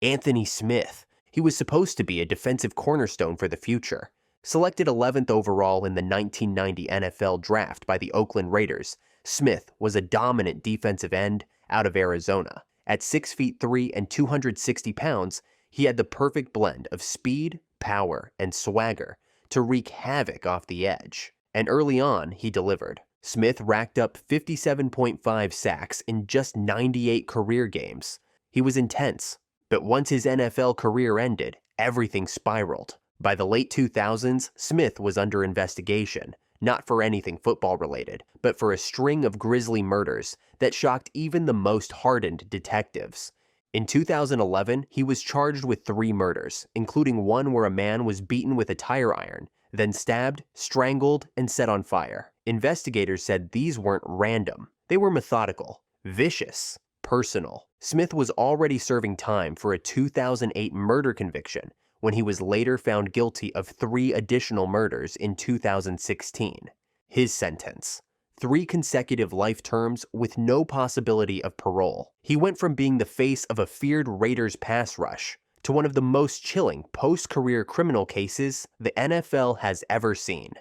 Anthony Smith. He was supposed to be a defensive cornerstone for the future. Selected 11th overall in the 1990 NFL Draft by the Oakland Raiders, Smith was a dominant defensive end out of Arizona. At 6 feet 3 and 260 pounds, he had the perfect blend of speed, power, and swagger to wreak havoc off the edge. And early on, he delivered. Smith racked up 57.5 sacks in just 98 career games. He was intense, but once his NFL career ended, everything spiraled. By the late 2000s, Smith was under investigation, not for anything football-related, but for a string of grisly murders that shocked even the most hardened detectives. In 2011, he was charged with 3 murders, including one where a man was beaten with a tire iron, then stabbed, strangled, and set on fire. Investigators said these weren't random. They were methodical, vicious, personal. Smith was already serving time for a 2008 murder conviction when he was later found guilty of 3 additional murders in 2016. His sentence: 3 consecutive life terms with no possibility of parole. He went from being the face of a feared Raiders pass rush to one of the most chilling post-career criminal cases the NFL has ever seen.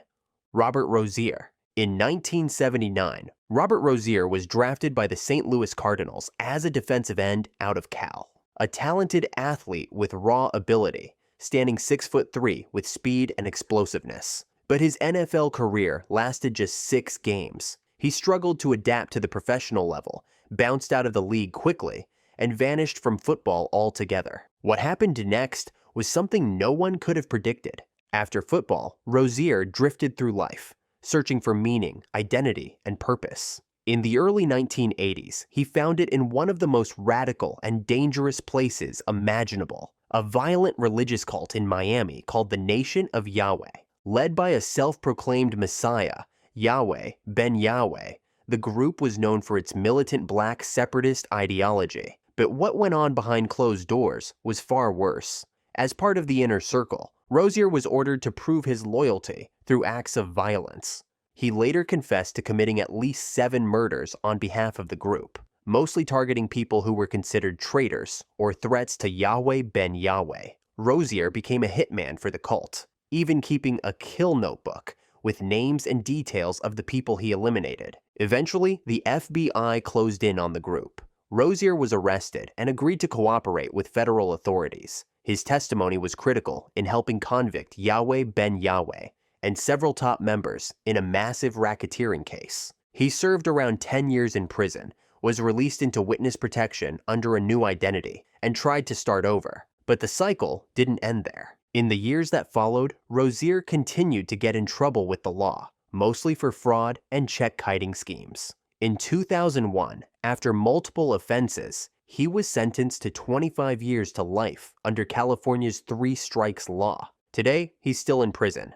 Robert Rozier. In 1979, Robert Rozier was drafted by the St. Louis Cardinals as a defensive end out of Cal. A talented athlete with raw ability, standing 6'3" with speed and explosiveness. But his NFL career lasted just 6 games. He struggled to adapt to the professional level, bounced out of the league quickly, and vanished from football altogether. What happened next was something no one could have predicted. After football, Rozier drifted through life, searching for meaning, identity, and purpose. In the early 1980s, he found it in one of the most radical and dangerous places imaginable, a violent religious cult in Miami called the Nation of Yahweh. Led by a self-proclaimed messiah, Yahweh Ben Yahweh, the group was known for its militant black separatist ideology. But what went on behind closed doors was far worse. As part of the inner circle, Rozier was ordered to prove his loyalty through acts of violence. He later confessed to committing at least 7 murders on behalf of the group, mostly targeting people who were considered traitors or threats to Yahweh Ben Yahweh. Rozier became a hitman for the cult, even keeping a kill notebook with names and details of the people he eliminated. Eventually, the FBI closed in on the group. Rozier was arrested and agreed to cooperate with federal authorities. His testimony was critical in helping convict Yahweh Ben Yahweh and several top members in a massive racketeering case. He served around 10 years in prison, was released into witness protection under a new identity, and tried to start over. But the cycle didn't end there. In the years that followed, Rozier continued to get in trouble with the law, mostly for fraud and check-kiting schemes. In 2001, after multiple offenses, he was sentenced to 25 years to life under California's 3 strikes law. Today, he's still in prison.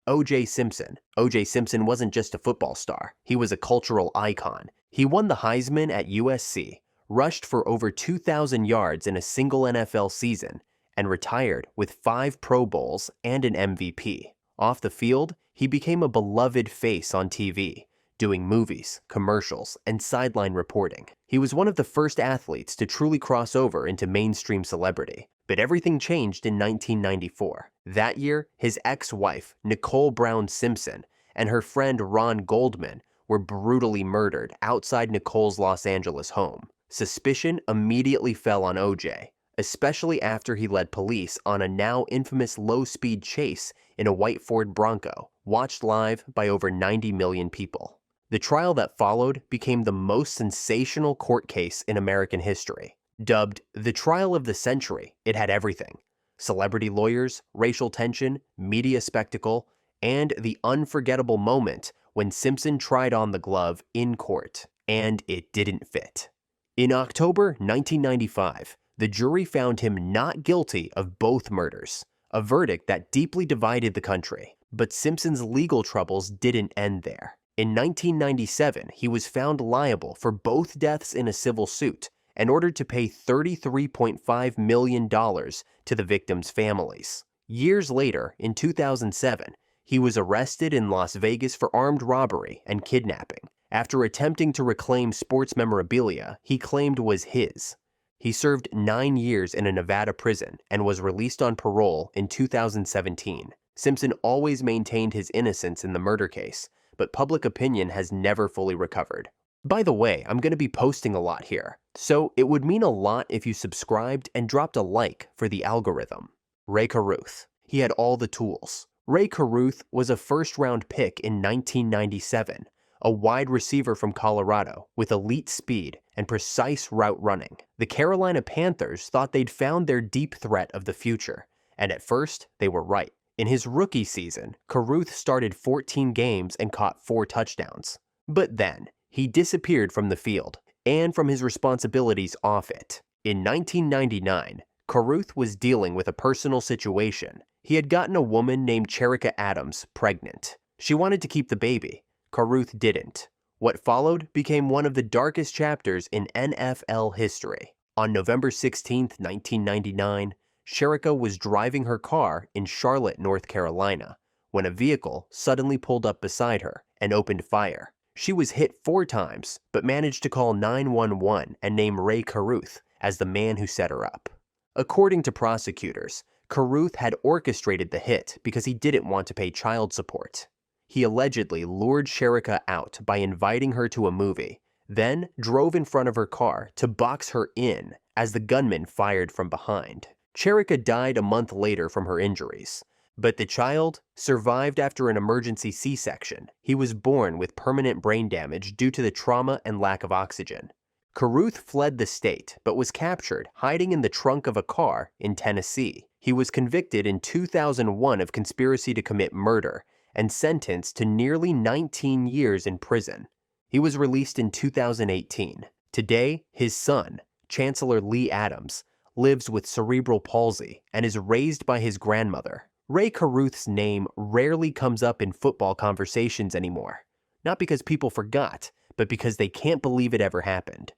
O.J. Simpson. O.J. Simpson wasn't just a football star. He was a cultural icon. He won the Heisman at USC, rushed for over 2,000 yards in a single NFL season, and retired with 5 Pro Bowls and an MVP. Off the field, he became a beloved face on TV, doing movies, commercials, and sideline reporting. He was one of the first athletes to truly cross over into mainstream celebrity. But everything changed in 1994. That year, his ex-wife, Nicole Brown Simpson, and her friend Ron Goldman were brutally murdered outside Nicole's Los Angeles home. Suspicion immediately fell on OJ, especially after he led police on a now infamous low-speed chase in a white Ford Bronco, watched live by over 90 million people. The trial that followed became the most sensational court case in American history. Dubbed the trial of the century, it had everything: celebrity lawyers, racial tension, media spectacle, and the unforgettable moment when Simpson tried on the glove in court, and it didn't fit. In October 1995, the jury found him not guilty of both murders, a verdict that deeply divided the country. But Simpson's legal troubles didn't end there. In 1997, he was found liable for both deaths in a civil suit and ordered to pay $33.5 million to the victims' families. Years later, in 2007, he was arrested in Las Vegas for armed robbery and kidnapping after attempting to reclaim sports memorabilia he claimed was his. He served 9 years in a Nevada prison and was released on parole in 2017. Simpson always maintained his innocence in the murder case, but public opinion has never fully recovered. By the way, I'm going to be posting a lot here, so it would mean a lot if you subscribed and dropped a like for the algorithm. Ray Caruth. He had all the tools. Ray Caruth was a first-round pick in 1997, a wide receiver from Colorado with elite speed and precise route running. The Carolina Panthers thought they'd found their deep threat of the future, and at first, they were right. In his rookie season, Caruth started 14 games and caught 4 touchdowns. But then, he disappeared from the field and from his responsibilities off it. In 1999, Caruth was dealing with a personal situation. He had gotten a woman named Cherika Adams pregnant. She wanted to keep the baby. Caruth didn't. What followed became one of the darkest chapters in NFL history. On November 16, 1999, Cherika was driving her car in Charlotte, North Carolina, when a vehicle suddenly pulled up beside her and opened fire. She was hit 4 times, but managed to call 911 and name Ray Caruth as the man who set her up. According to prosecutors, Caruth had orchestrated the hit because he didn't want to pay child support. He allegedly lured Cherika out by inviting her to a movie, then drove in front of her car to box her in as the gunman fired from behind. Cherika died a month later from her injuries, but the child survived after an emergency C-section. He was born with permanent brain damage due to the trauma and lack of oxygen. Caruth fled the state, but was captured hiding in the trunk of a car in Tennessee. He was convicted in 2001 of conspiracy to commit murder and sentenced to nearly 19 years in prison. He was released in 2018. Today, his son, Chancellor Lee Adams, lives with cerebral palsy and is raised by his grandmother. Ray Caruth's name rarely comes up in football conversations anymore. Not because people forgot, but because they can't believe it ever happened.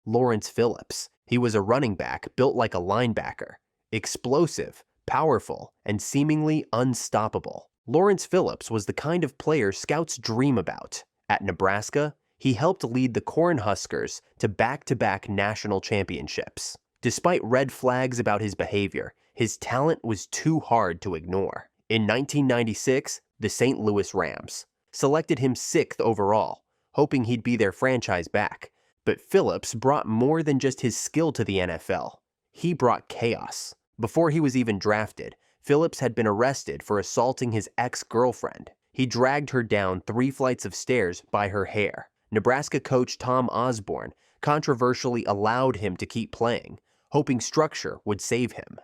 Lawrence Phillips. He was a running back built like a linebacker. Explosive, powerful, and seemingly unstoppable. Lawrence Phillips was the kind of player scouts dream about. At Nebraska, he helped lead the Cornhuskers to back-to-back national championships. Despite red flags about his behavior, his talent was too hard to ignore. In 1996, the St. Louis Rams selected him 6th overall, hoping he'd be their franchise back. But Phillips brought more than just his skill to the NFL. He brought chaos. Before he was even drafted, Phillips had been arrested for assaulting his ex-girlfriend. He dragged her down 3 flights of stairs by her hair. Nebraska coach Tom Osborne controversially allowed him to keep playing, hoping structure would save him.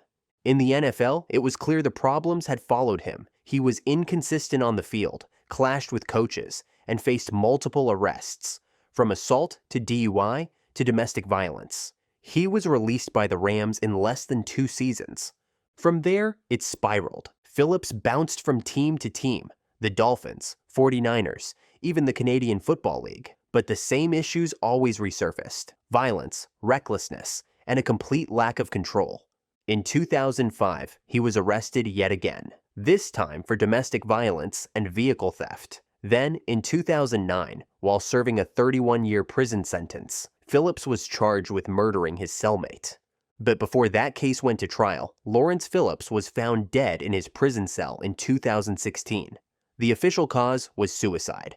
In the NFL, it was clear the problems had followed him. He was inconsistent on the field, clashed with coaches, and faced multiple arrests, from assault to DUI to domestic violence. He was released by the Rams in less than 2 seasons. From there, it spiraled. Phillips bounced from team to team, the Dolphins, 49ers, even the Canadian Football League. But the same issues always resurfaced: violence, recklessness, and a complete lack of control. In 2005, he was arrested yet again, this time for domestic violence and vehicle theft. Then, in 2009, while serving a 31-year prison sentence, Phillips was charged with murdering his cellmate. But before that case went to trial, Lawrence Phillips was found dead in his prison cell in 2016. The official cause was suicide.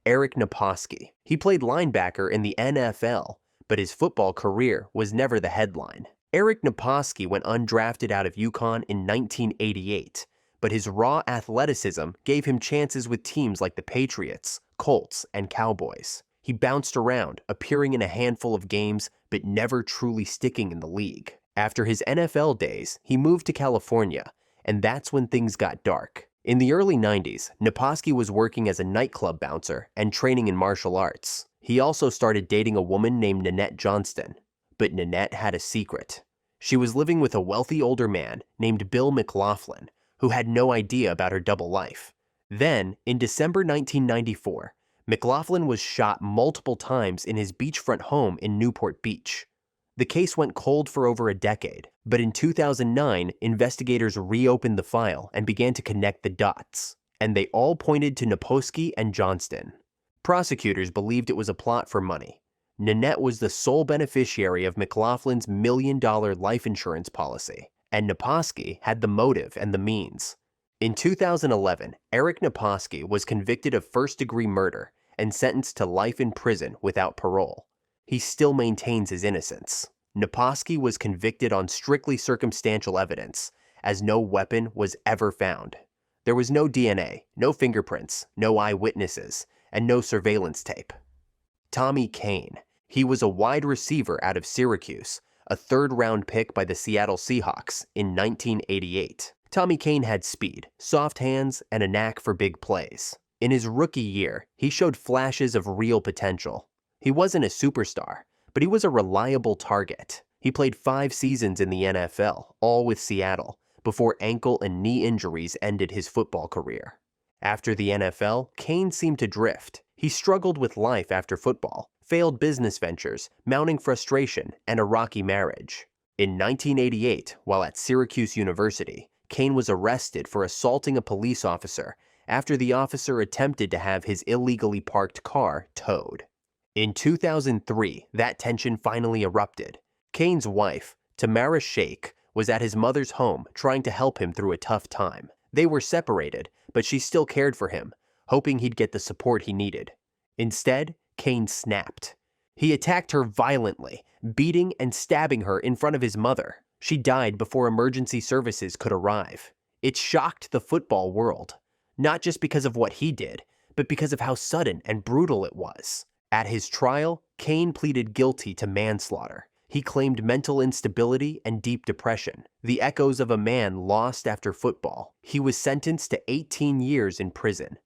Eric Naposki. He played linebacker in the NFL, but his football career was never the headline. Eric Naposki went undrafted out of UConn in 1988, but his raw athleticism gave him chances with teams like the Patriots, Colts, and Cowboys. He bounced around, appearing in a handful of games, but never truly sticking in the league. After his NFL days, he moved to California, and that's when things got dark. In the early 90s, Naposki was working as a nightclub bouncer and training in martial arts. He also started dating a woman named Nanette Johnston. But Nanette had a secret. She was living with a wealthy older man named Bill McLaughlin, who had no idea about her double life. Then, in December 1994, McLaughlin was shot multiple times in his beachfront home in Newport Beach. The case went cold for over a decade, but in 2009, investigators reopened the file and began to connect the dots, and they all pointed to Naposki and Johnston. Prosecutors believed it was a plot for money. Nanette was the sole beneficiary of McLaughlin's $1 million life insurance policy, and Naposki had the motive and the means. In 2011, Eric Naposki was convicted of first-degree murder and sentenced to life in prison without parole. He still maintains his innocence. Naposki was convicted on strictly circumstantial evidence, as no weapon was ever found. There was no DNA, no fingerprints, no eyewitnesses, and no surveillance tape. Tommy Kane. He was a wide receiver out of Syracuse, a third-round pick by the Seattle Seahawks in 1988. Tommy Kane had speed, soft hands, and a knack for big plays. In his rookie year, he showed flashes of real potential. He wasn't a superstar, but he was a reliable target. He played 5 seasons in the NFL, all with Seattle, before ankle and knee injuries ended his football career. After the NFL, Kane seemed to drift. He struggled with life after football, failed business ventures, mounting frustration, and a rocky marriage. In 1988, while at Syracuse University, Kane was arrested for assaulting a police officer after the officer attempted to have his illegally parked car towed. In 2003, that tension finally erupted. Kane's wife, Tamara Sheikh, was at his mother's home trying to help him through a tough time. They were separated, but she still cared for him, hoping he'd get the support he needed. Instead, Kane snapped. He attacked her violently, beating and stabbing her in front of his mother. She died before emergency services could arrive. It shocked the football world, not just because of what he did, but because of how sudden and brutal it was. At his trial, Kane pleaded guilty to manslaughter. He claimed mental instability and deep depression, the echoes of a man lost after football. He was sentenced to 18 years in prison.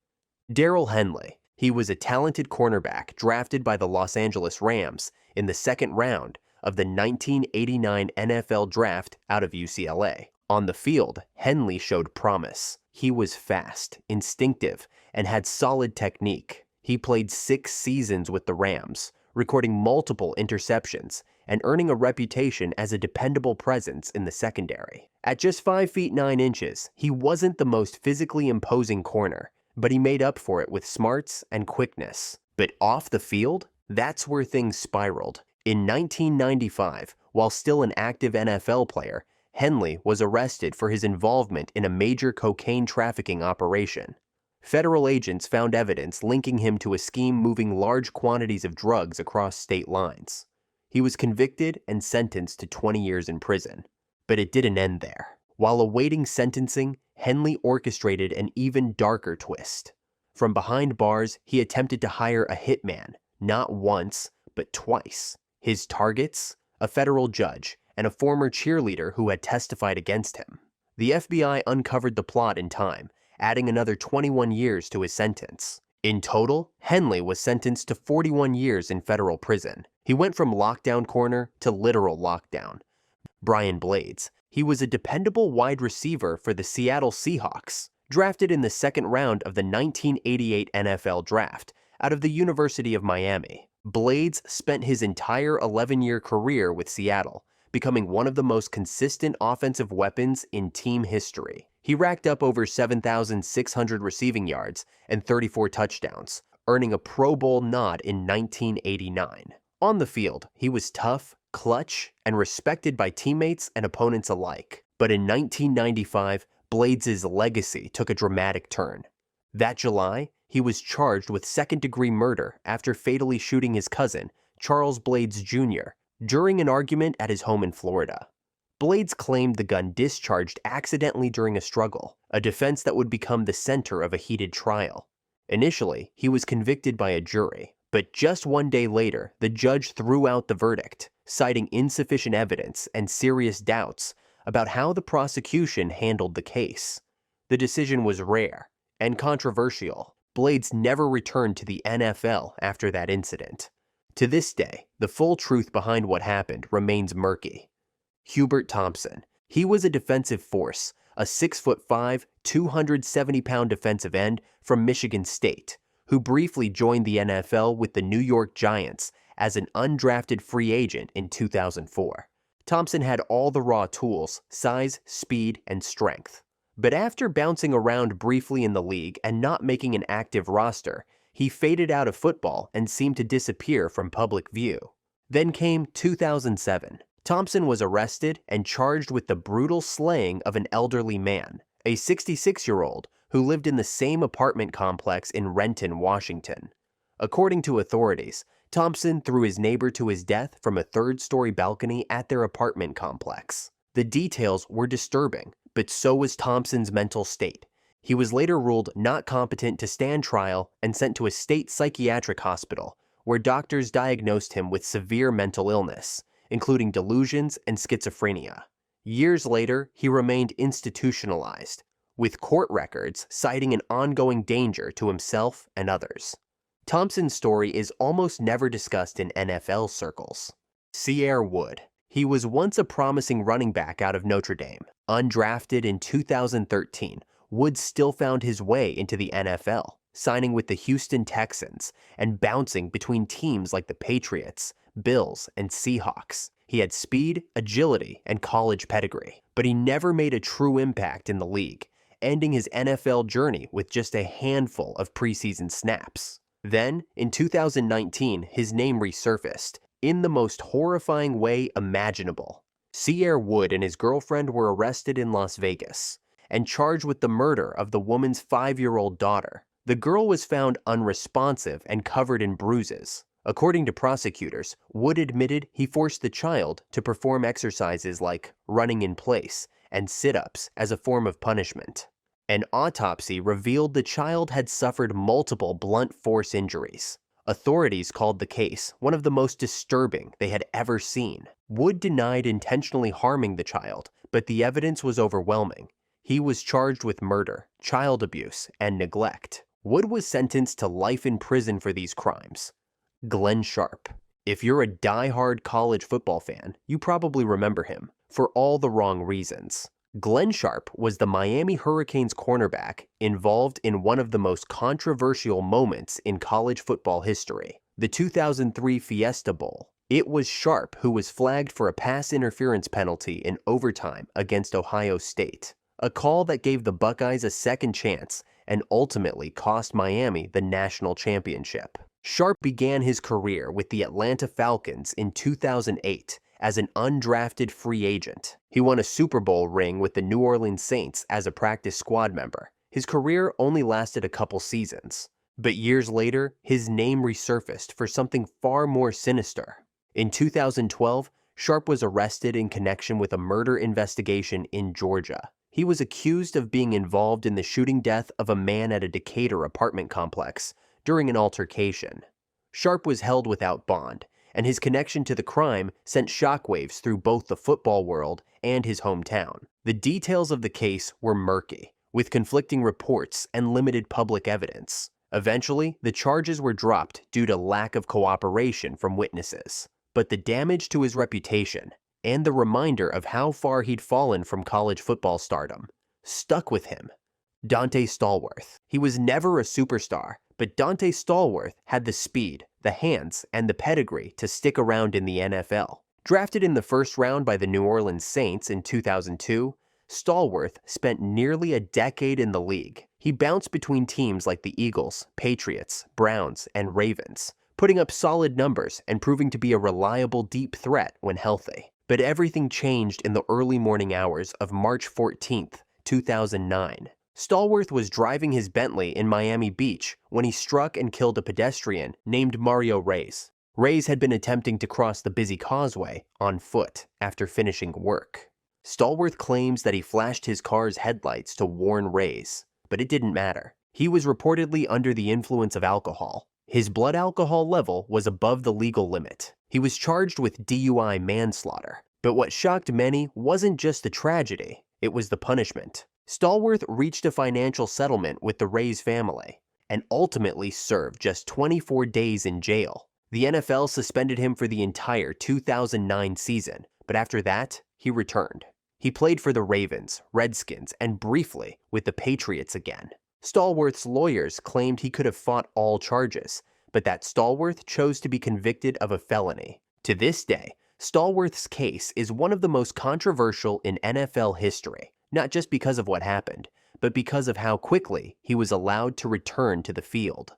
Darrell Henley. He was a talented cornerback drafted by the Los Angeles Rams in the second round of the 1989 NFL Draft out of UCLA. On the field, Henley showed promise. He was fast, instinctive, and had solid technique. He played 6 seasons with the Rams, recording multiple interceptions and earning a reputation as a dependable presence in the secondary. At just 5 feet 9 inches, he wasn't the most physically imposing corner, but he made up for it with smarts and quickness. But off the field, that's where things spiraled. In 1995, while still an active NFL player, Henley was arrested for his involvement in a major cocaine trafficking operation. Federal agents found evidence linking him to a scheme moving large quantities of drugs across state lines. He was convicted and sentenced to 20 years in prison. But it didn't end there. While awaiting sentencing, Henley orchestrated an even darker twist. From behind bars, he attempted to hire a hitman, not once, but twice. His targets? A federal judge and a former cheerleader who had testified against him. The FBI uncovered the plot in time, adding another 21 years to his sentence. In total, Henley was sentenced to 41 years in federal prison. He went from lockdown corner to literal lockdown. Brian Blades. He was a dependable wide receiver for the Seattle Seahawks, drafted in the second round of the 1988 NFL Draft out of the University of Miami. Blades spent his entire 11-year career with Seattle, becoming one of the most consistent offensive weapons in team history. He racked up over 7,600 receiving yards and 34 touchdowns, earning a Pro Bowl nod in 1989. On the field, he was tough, clutch, and respected by teammates and opponents alike. But in 1995, Blades' legacy took a dramatic turn. That July, he was charged with second-degree murder after fatally shooting his cousin, Charles Blades Jr., during an argument at his home in Florida. Blades claimed the gun discharged accidentally during a struggle, a defense that would become the center of a heated trial. Initially, he was convicted by a jury, but just one day later, the judge threw out the verdict, citing insufficient evidence and serious doubts about how the prosecution handled the case. The decision was rare and controversial. Blades never returned to the NFL after that incident. To this day, the full truth behind what happened remains murky. Hubert Thompson. He was a defensive force, a 6'5", 270-pound defensive end from Michigan State, who briefly joined the NFL with the New York Giants as an undrafted free agent in 2004. Thompson had all the raw tools, size, speed, and strength. But after bouncing around briefly in the league and not making an active roster, He faded out of football and seemed to disappear from public view. Then came 2007. Thompson was arrested and charged with the brutal slaying of an elderly man, a 66-year-old who lived in the same apartment complex in Renton, Washington. According to authorities, Thompson threw his neighbor to his death from a third-story balcony at their apartment complex. The details were disturbing, but so was Thompson's mental state. He was later ruled not competent to stand trial and sent to a state psychiatric hospital, where doctors diagnosed him with severe mental illness, including delusions and schizophrenia. Years later, he remained institutionalized, with court records citing an ongoing danger to himself and others. Thompson's story is almost never discussed in NFL circles. Cierre Wood. He was once a promising running back out of Notre Dame. Undrafted in 2013, Wood still found his way into the NFL, signing with the Houston Texans and bouncing between teams like the Patriots, Bills, and Seahawks. He had speed, agility, and college pedigree, but he never made a true impact in the league, ending his NFL journey with just a handful of preseason snaps. Then, in 2019, his name resurfaced, in the most horrifying way imaginable. Cierre Wood and his girlfriend were arrested in Las Vegas and charged with the murder of the woman's 5-year-old daughter. The girl was found unresponsive and covered in bruises. According to prosecutors, Wood admitted he forced the child to perform exercises like running in place and sit-ups as a form of punishment. An autopsy revealed the child had suffered multiple blunt force injuries. Authorities called the case one of the most disturbing they had ever seen. Wood denied intentionally harming the child, but the evidence was overwhelming. He was charged with murder, child abuse, and neglect. Wood was sentenced to life in prison for these crimes. Glenn Sharp. If you're a die-hard college football fan, you probably remember him, for all the wrong reasons. Glenn Sharp was the Miami Hurricanes cornerback involved in one of the most controversial moments in college football history, the 2003 Fiesta Bowl. It was Sharp who was flagged for a pass interference penalty in overtime against Ohio State, a call that gave the Buckeyes a second chance and ultimately cost Miami the national championship. Sharp began his career with the Atlanta Falcons in 2008 as an undrafted free agent. He won a Super Bowl ring with the New Orleans Saints as a practice squad member. His career only lasted a couple seasons, but years later, his name resurfaced for something far more sinister. In 2012, Sharp was arrested in connection with a murder investigation in Georgia. He was accused of being involved in the shooting death of a man at a Decatur apartment complex during an altercation. Sharp was held without bond, and his connection to the crime sent shockwaves through both the football world and his hometown. The details of the case were murky, with conflicting reports and limited public evidence. Eventually, the charges were dropped due to lack of cooperation from witnesses. But the damage to his reputation, and the reminder of how far he'd fallen from college football stardom, stuck with him. Dante Stallworth. He was never a superstar, but Dante Stallworth had the speed, the hands, and the pedigree to stick around in the NFL. Drafted in the first round by the New Orleans Saints in 2002, Stallworth spent nearly a decade in the league. He bounced between teams like the Eagles, Patriots, Browns, and Ravens, putting up solid numbers and proving to be a reliable deep threat when healthy. But everything changed in the early morning hours of March 14th, 2009. Stallworth was driving his Bentley in Miami Beach when he struck and killed a pedestrian named Mario Reyes. Reyes had been attempting to cross the busy causeway on foot after finishing work. Stallworth claims that he flashed his car's headlights to warn Reyes, but it didn't matter. He was reportedly under the influence of alcohol. His blood alcohol level was above the legal limit. He was charged with DUI manslaughter. But what shocked many wasn't just the tragedy, it was the punishment. Stallworth reached a financial settlement with the Reyes family and ultimately served just 24 days in jail. The NFL suspended him for the entire 2009 season, but after that, he returned. He played for the Ravens, Redskins, and briefly with the Patriots again. Stallworth's lawyers claimed he could have fought all charges, but that Stallworth chose to be convicted of a felony. To this day, Stallworth's case is one of the most controversial in NFL history, not just because of what happened, but because of how quickly he was allowed to return to the field.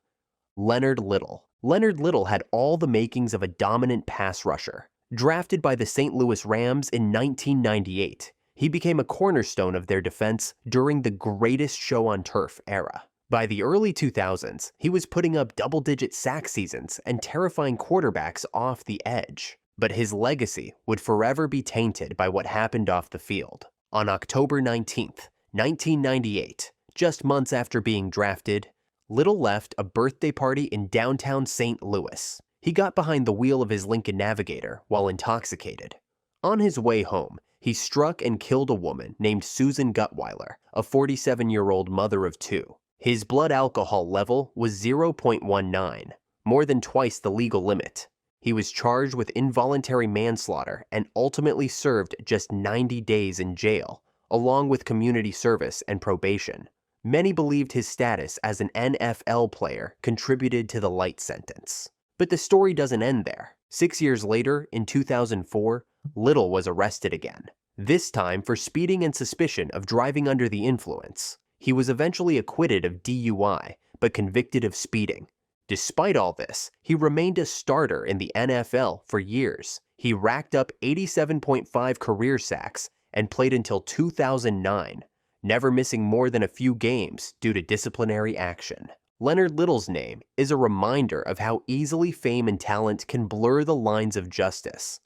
Leonard Little. Leonard Little had all the makings of a dominant pass rusher. Drafted by the St. Louis Rams in 1998, he became a cornerstone of their defense during the greatest show on turf era. By the early 2000s, he was putting up double-digit sack seasons and terrifying quarterbacks off the edge. But his legacy would forever be tainted by what happened off the field. On October 19, 1998, just months after being drafted, Little left a birthday party in downtown St. Louis. He got behind the wheel of his Lincoln Navigator while intoxicated. On his way home, he struck and killed a woman named Susan Gutweiler, a 47-year-old mother of two. His blood alcohol level was 0.19, more than twice the legal limit. He was charged with involuntary manslaughter and ultimately served just 90 days in jail, along with community service and probation. Many believed his status as an NFL player contributed to the light sentence. But the story doesn't end there. 6 years later, in 2004, Little was arrested again, this time for speeding and suspicion of driving under the influence. He was eventually acquitted of DUI, but convicted of speeding. Despite all this, he remained a starter in the NFL for years. He racked up 87.5 career sacks and played until 2009, never missing more than a few games due to disciplinary action. Leonard Little's name is a reminder of how easily fame and talent can blur the lines of justice.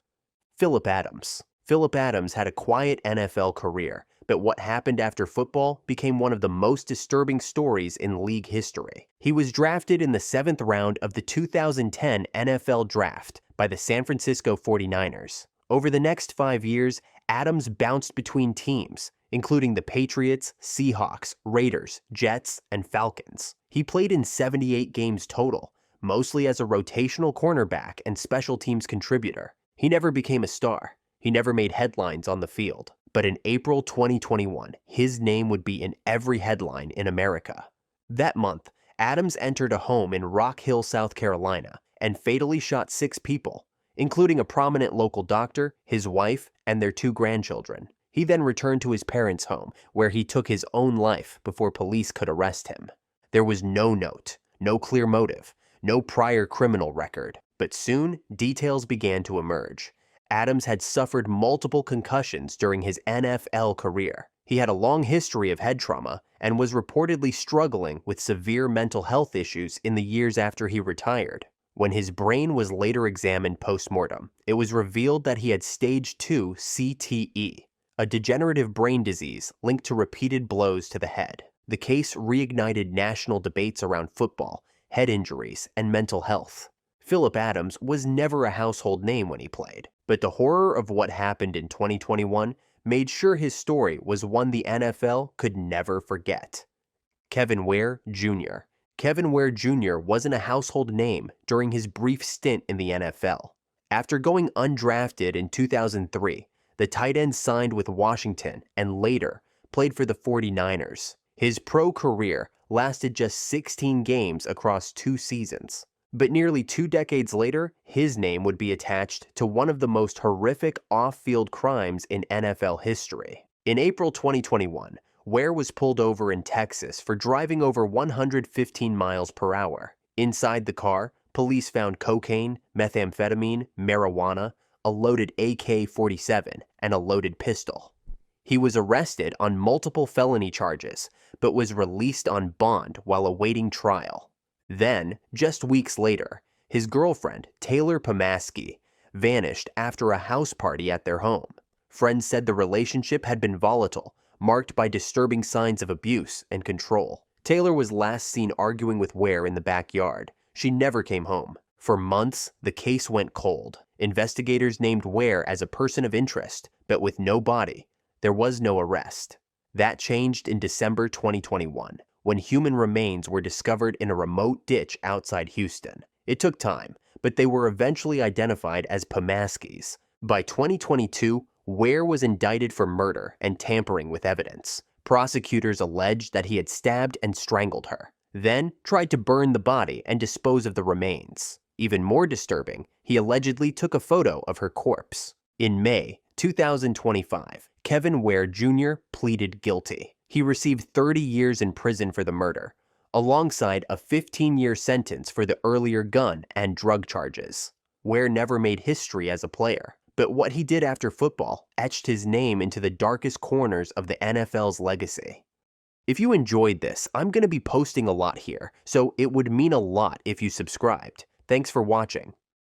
Phillip Adams. Phillip Adams had a quiet NFL career, but what happened after football became one of the most disturbing stories in league history. He was drafted in the 7th round of the 2010 NFL Draft by the San Francisco 49ers. Over the next 5 years, Adams bounced between teams, including the Patriots, Seahawks, Raiders, Jets, and Falcons. He played in 78 games total, mostly as a rotational cornerback and special teams contributor. He never became a star. He never made headlines on the field. But in April 2021, his name would be in every headline in America. That month, Adams entered a home in Rock Hill, South Carolina, and fatally shot 6 people, including a prominent local doctor, his wife, and their 2 grandchildren. He then returned to his parents' home, where he took his own life before police could arrest him. There was no note, no clear motive, no prior criminal record, but soon details began to emerge. Adams had suffered multiple concussions during his NFL career. He had a long history of head trauma and was reportedly struggling with severe mental health issues in the years after he retired. When his brain was later examined post-mortem, it was revealed that he had stage 2 CTE, a degenerative brain disease linked to repeated blows to the head. The case reignited national debates around football, head injuries, and mental health. Phillip Adams was never a household name when he played, but the horror of what happened in 2021 made sure his story was one the NFL could never forget. Kevin Ware Jr. Kevin Ware Jr. wasn't a household name during his brief stint in the NFL. After going undrafted in 2003, the tight end signed with Washington and later played for the 49ers. His pro career lasted just 16 games across 2 seasons. But nearly 2 decades later, his name would be attached to one of the most horrific off-field crimes in NFL history. In April 2021, Ware was pulled over in Texas for driving over 115 miles per hour. Inside the car, police found cocaine, methamphetamine, marijuana, a loaded AK-47, and a loaded pistol. He was arrested on multiple felony charges, but was released on bond while awaiting trial. Then, just weeks later, his girlfriend, Taylor Pomaski, vanished after a house party at their home. Friends said the relationship had been volatile, marked by disturbing signs of abuse and control. Taylor was last seen arguing with Ware in the backyard. She never came home. For months, the case went cold. Investigators named Ware as a person of interest, but with no body. There was no arrest. That changed in December 2021. When human remains were discovered in a remote ditch outside Houston. It took time, but they were eventually identified as Pomaski's. By 2022, Ware was indicted for murder and tampering with evidence. Prosecutors alleged that he had stabbed and strangled her, then tried to burn the body and dispose of the remains. Even more disturbing, he allegedly took a photo of her corpse. In May 2025, Kevin Ware Jr. pleaded guilty. He received 30 years in prison for the murder, alongside a 15-year sentence for the earlier gun and drug charges. Ware never made history as a player, but what he did after football etched his name into the darkest corners of the NFL's legacy. If you enjoyed this, I'm going to be posting a lot here, so it would mean a lot if you subscribed. Thanks for watching.